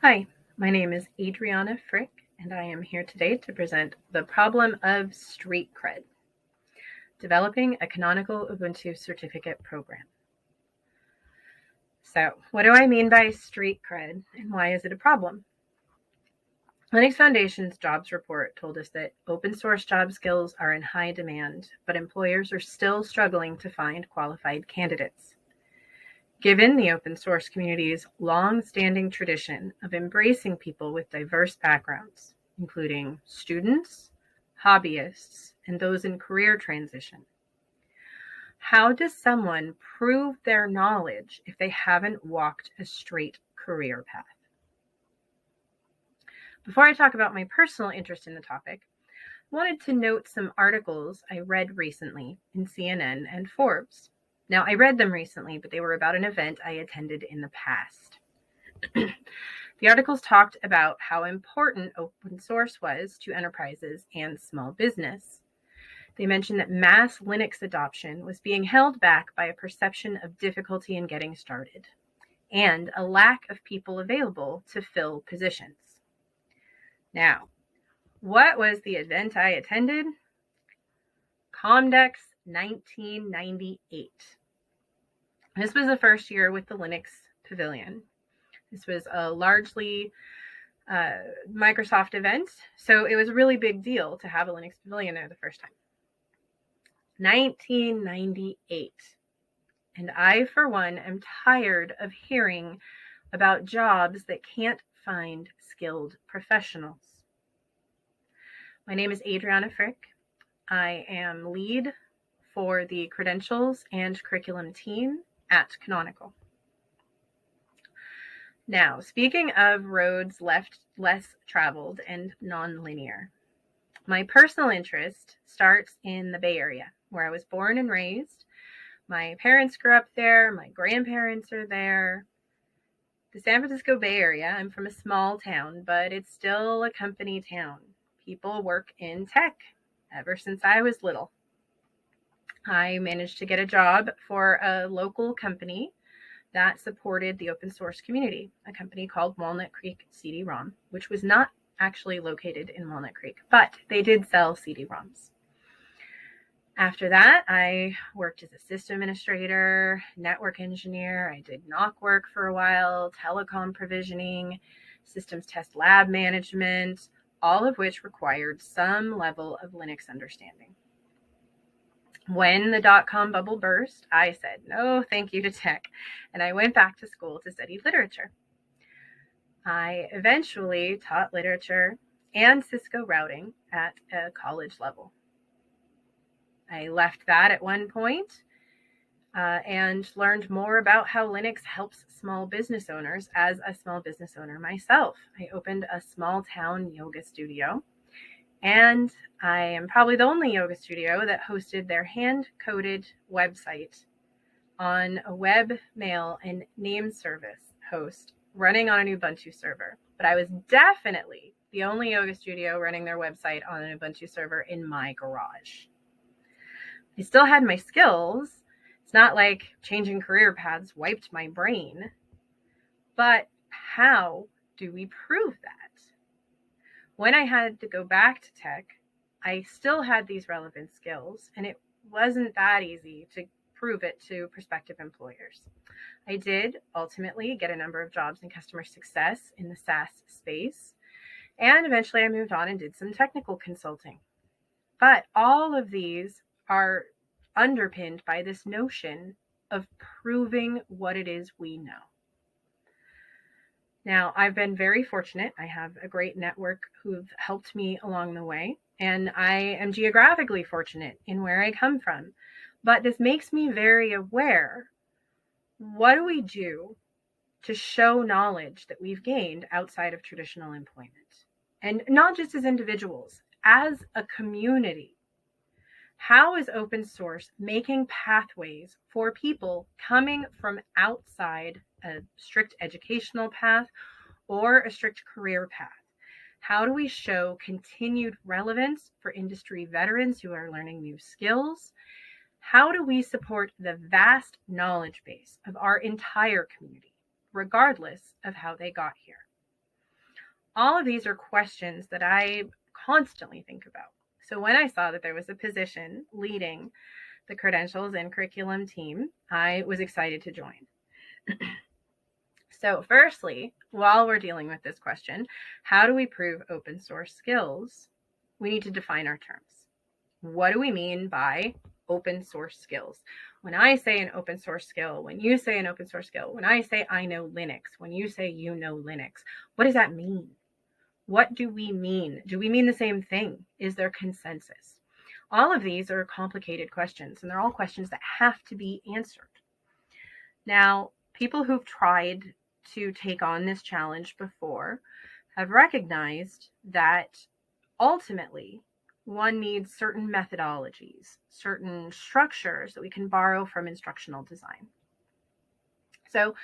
Hi, my name is Adrianna Frick, and I am here today to present the problem of street cred, developing a canonical Ubuntu certificate program. So, what do I mean by street cred, and why is it a problem? Linux Foundation's jobs report told us that open source job skills are in high demand, but employers are still struggling to find qualified candidates. Given the open source community's long-standing tradition of embracing people with diverse backgrounds, including students, hobbyists, and those in career transition, how does someone prove their knowledge if they haven't walked a straight career path? Before I talk about my personal interest in the topic, I wanted to note some articles I read recently in CNN and Forbes. Now, I read them recently, but they were about an event I attended in the past. The articles talked about how important open source was to enterprises and small business. They mentioned that mass Linux adoption was being held back by a perception of difficulty in getting started and a lack of people available to fill positions. Now, what was the event I attended? Comdex 1998. This was the first year with the Linux Pavilion. This was a largely Microsoft event, so it was a really big deal to have a Linux Pavilion there the first time. 1998. And I, for one, am tired of hearing about jobs that can't find skilled professionals. My name is Adrianna Frick. I am lead for the credentials and curriculum team at Canonical. Now, speaking of roads less traveled and non-linear, my personal interest starts in the Bay Area, where I was born and raised. My parents grew up there. My grandparents are there. The San Francisco Bay Area, I'm from a small town, but it's still a company town. People work in tech ever since I was little. I managed to get a job for a local company that supported the open source community, a company called Walnut Creek CD-ROM, which was not actually located in Walnut Creek, but they did sell CD-ROMs. After that, I worked as a system administrator, network engineer. I did NOC work for a while, telecom provisioning, systems test lab management, all of which required some level of Linux understanding. When the dot-com bubble burst, I said no thank you to tech, and I went back to school to study literature. I eventually taught literature and Cisco routing at a college level. I left that at one point and learned more about how Linux helps small business owners as a small business owner myself. I opened a small town yoga studio, and I am probably the only yoga studio that hosted their hand-coded website on a web mail and name service host running on an Ubuntu server. But I was definitely the only yoga studio running their website on an Ubuntu server in my garage. I still had my skills. It's not like changing career paths wiped my brain. But how do we prove that? When I had to go back to tech, I still had these relevant skills, and it wasn't that easy to prove it to prospective employers. I did ultimately get a number of jobs in customer success in the SaaS space, and eventually I moved on and did some technical consulting. But all of these are underpinned by this notion of proving what it is we know. Now, I've been very fortunate. I have a great network who've helped me along the way, and I am geographically fortunate in where I come from. But this makes me very aware. What do we do to show knowledge that we've gained outside of traditional employment? And not just as individuals, as a community. How is open source making pathways for people coming from outside a strict educational path or a strict career path? How do we show continued relevance for industry veterans who are learning new skills? How do we support the vast knowledge base of our entire community, regardless of how they got here? All of these are questions that I constantly think about. So when I saw that there was a position leading the credentials and curriculum team, I was excited to join. So firstly, while we're dealing with this question, how do we prove open source skills? We need to define our terms. What do we mean by open source skills? When I say an open source skill, when you say an open source skill, when I say I know Linux, when you say you know Linux, what does that mean? What do we mean? Do we mean the same thing? Is there consensus? All of these are complicated questions, and they're all questions that have to be answered. Now, people who've tried to take on this challenge before have recognized that ultimately one needs certain methodologies, certain structures that we can borrow from instructional design. So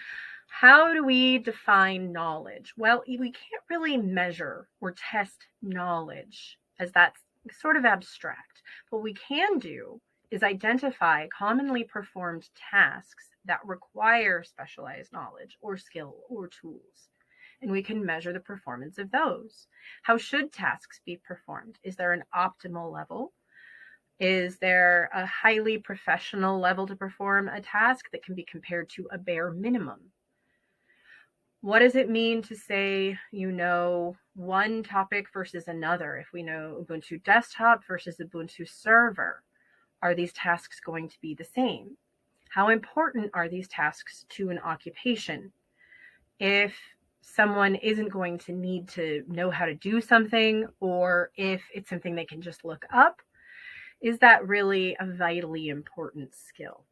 how do we define knowledge? Well, we can't really measure or test knowledge, as that's sort of abstract. What we can do is identify commonly performed tasks that require specialized knowledge or skill or tools. And we can measure the performance of those. How should tasks be performed? Is there an optimal level? Is there a highly professional level to perform a task that can be compared to a bare minimum? What does it mean to say you know one topic versus another? If we know Ubuntu desktop versus Ubuntu server, are these tasks going to be the same? How important are these tasks to an occupation? If someone isn't going to need to know how to do something, or if it's something they can just look up, is that really a vitally important skill?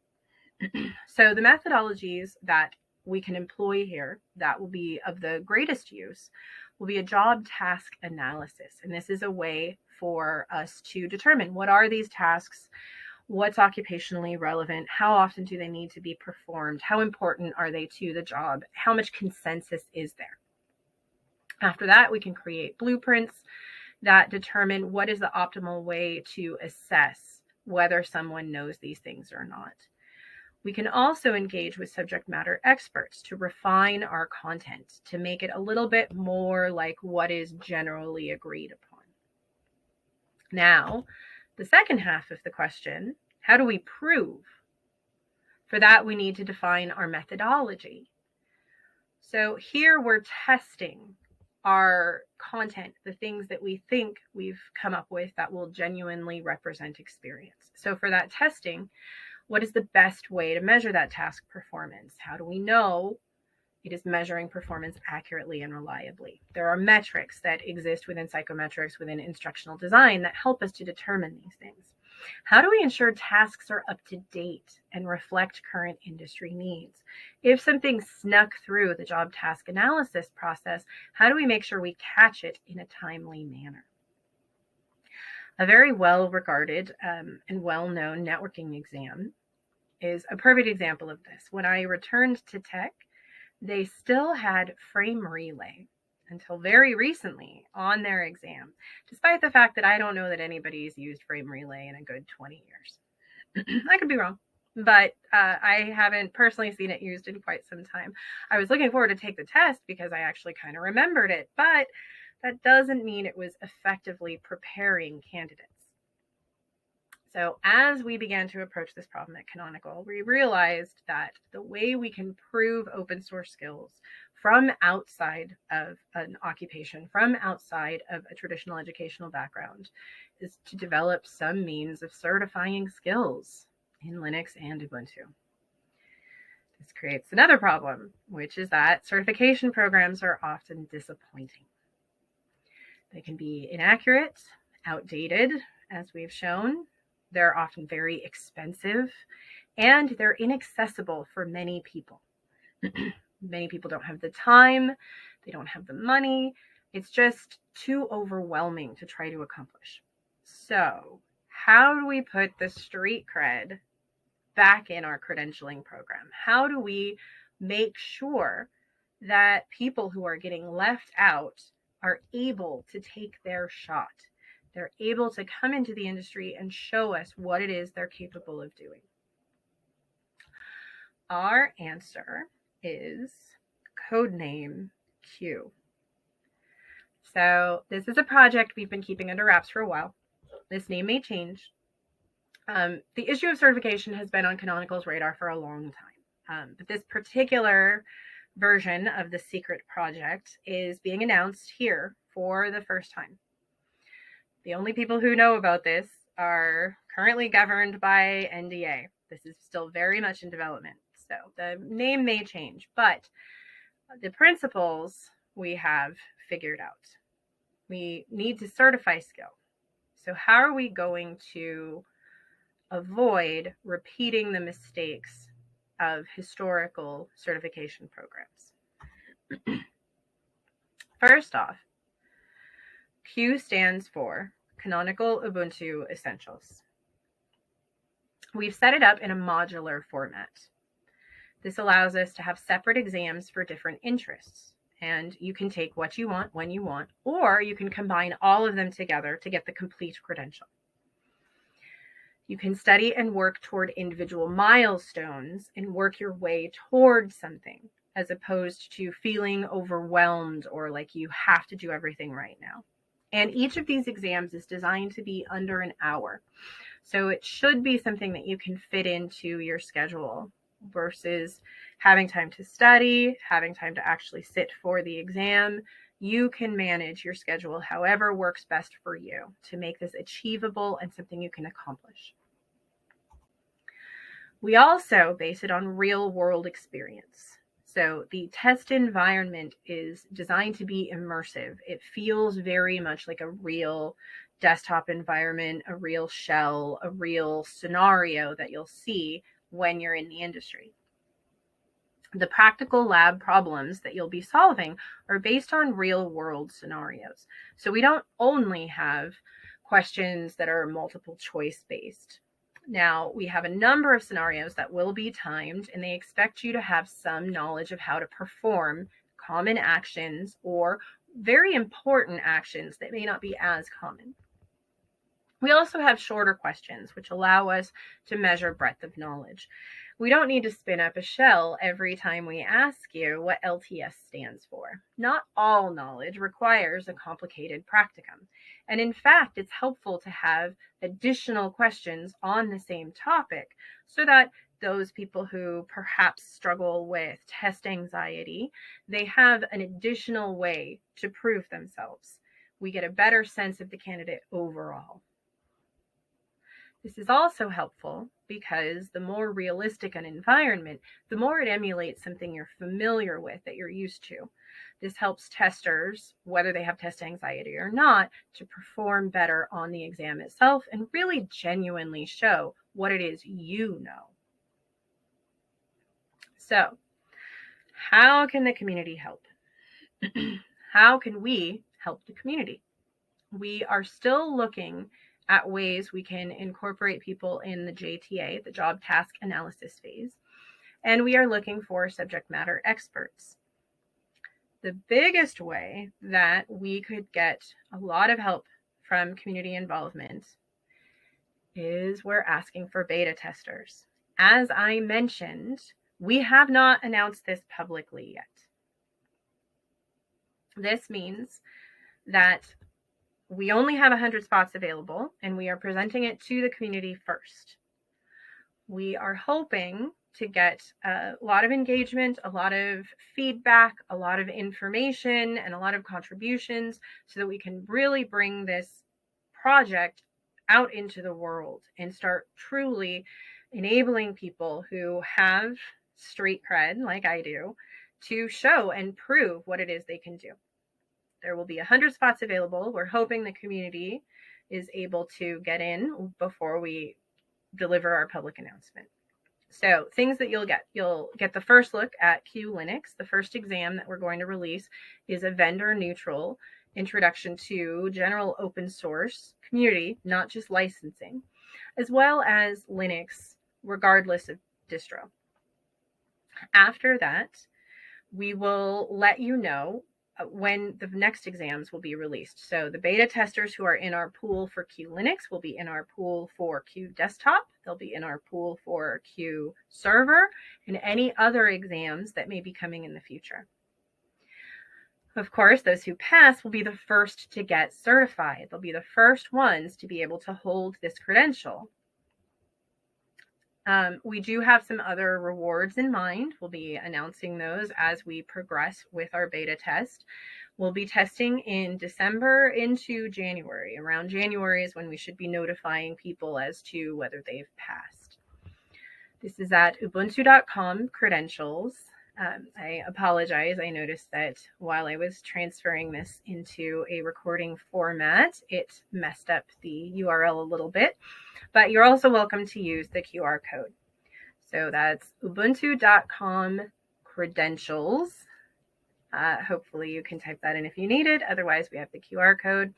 So the methodologies that we can employ here that will be of the greatest use will be a job task analysis. And this is a way for us to determine what are these tasks, what's occupationally relevant, how often do they need to be performed, how important are they to the job, how much consensus is there. After that, we can create blueprints that determine what is the optimal way to assess whether someone knows these things or not. We can also engage with subject matter experts to refine our content, to make it a little bit more like what is generally agreed upon. Now, the second half of the question, how do we prove? For that, we need to define our methodology. So here we're testing our content, the things that we think we've come up with that will genuinely represent experience. So for that testing, what is the best way to measure that task performance? How do we know it is measuring performance accurately and reliably? There are metrics that exist within psychometrics, within instructional design, that help us to determine these things. How do we ensure tasks are up to date and reflect current industry needs? If something snuck through the job task analysis process, how do we make sure we catch it in a timely manner? A very well-regarded and well-known networking exam is a perfect example of this. When I returned to tech, they still had frame relay until very recently on their exam, despite the fact that I don't know that anybody's used frame relay in a good 20 years. I could be wrong, but I haven't personally seen it used in quite some time. I was looking forward to take the test because I actually kind of remembered it, but that doesn't mean it was effectively preparing candidates. So as we began to approach this problem at Canonical, we realized that the way we can prove open source skills from outside of an occupation, from outside of a traditional educational background, is to develop some means of certifying skills in Linux and Ubuntu. This creates another problem, which is that certification programs are often disappointing. They can be inaccurate, outdated, as we've shown. They're often very expensive, and they're inaccessible for many people. Many people don't have the time, they don't have the money. It's just too overwhelming to try to accomplish. So, how do we put the street cred back in our credentialing program? How do we make sure that people who are getting left out are able to take their shot? They're able to come into the industry and show us what it is they're capable of doing. Our answer is codename Q. So this is a project we've been keeping under wraps for a while. This name may change. The issue of certification has been on Canonical's radar for a long time. But this particular version of the secret project is being announced here for the first time. The only people who know about this are currently governed by NDA. This is still very much in development, so the name may change, but the principles we have figured out. We need to certify skill. So how are we going to avoid repeating the mistakes of historical certification programs? First off, Q stands for Canonical Ubuntu Essentials. We've set it up in a modular format. This allows us to have separate exams for different interests, and you can take what you want when you want, or you can combine all of them together to get the complete credential. You can study and work toward individual milestones and work your way towards something, as opposed to feeling overwhelmed or like you have to do everything right now. And each of these exams is designed to be under an hour. So it should be something that you can fit into your schedule versus having time to study, having time to actually sit for the exam. You can manage your schedule however works best for you to make this achievable and something you can accomplish. We also base it on real world experience. So the test environment is designed to be immersive. It feels very much like a real desktop environment, a real shell, a real scenario that you'll see when you're in the industry. The practical lab problems that you'll be solving are based on real world scenarios. So we don't only have questions that are multiple choice based. Now, we have a number of scenarios that will be timed, and they expect you to have some knowledge of how to perform common actions or very important actions that may not be as common. We also have shorter questions, which allow us to measure breadth of knowledge. We don't need to spin up a shell every time we ask you what LTS stands for. Not all knowledge requires a complicated practicum. And in fact, it's helpful to have additional questions on the same topic so that those people who perhaps struggle with test anxiety, they have an additional way to prove themselves. We get a better sense of the candidate overall. This is also helpful because the more realistic an environment, the more it emulates something you're familiar with, that you're used to. This helps testers, whether they have test anxiety or not, to perform better on the exam itself and really genuinely show what it is you know. So, how can the community help? How can we help the community? We are still looking at ways we can incorporate people in the JTA, the Job Task Analysis phase, and we are looking for subject matter experts. The biggest way that we could get a lot of help from community involvement is we're asking for beta testers. As I mentioned, we have not announced this publicly yet. This means that we only have 100 spots available, and we are presenting it to the community first. We are hoping to get a lot of engagement, a lot of feedback, a lot of information, and a lot of contributions so that we can really bring this project out into the world and start truly enabling people who have street cred, like I do, to show and prove what it is they can do. There will be 100 spots available. We're hoping the community is able to get in before we deliver our public announcement. So things that you'll get the first look at Q Linux. The first exam that we're going to release is a vendor neutral introduction to general open source community, not just licensing, as well as Linux, regardless of distro. After that, we will let you know when the next exams will be released. So the beta testers who are in our pool for Q Linux will be in our pool for Q Desktop. They'll be in our pool for Q Server and any other exams that may be coming in the future. Of course, those who pass will be the first to get certified. They'll be the first ones to be able to hold this credential. We do have some other rewards in mind. We'll be announcing those as we progress with our beta test. We'll be testing in December into January. Around January is when we should be notifying people as to whether they've passed. This is at ubuntu.com credentials. I apologize. I noticed that while I was transferring this into a recording format, it messed up the URL a little bit, but you're also welcome to use the QR code. So that's ubuntu.com credentials. Hopefully you can type that in if you need it. Otherwise, we have the QR code.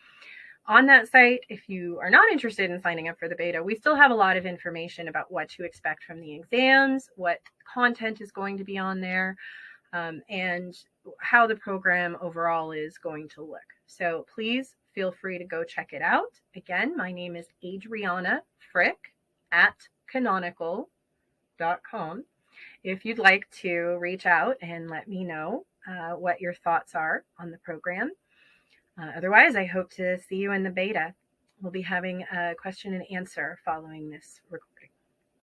On that site, if you are not interested in signing up for the beta, we still have a lot of information about what to expect from the exams, what content is going to be on there, and how the program overall is going to look. So please feel free to go check it out. Again, my name is Adrianna Frick at Canonical.com. If you'd like to reach out and let me know what your thoughts are on the program. Otherwise, I hope to see you in the beta. We'll be having a question and answer following this recording.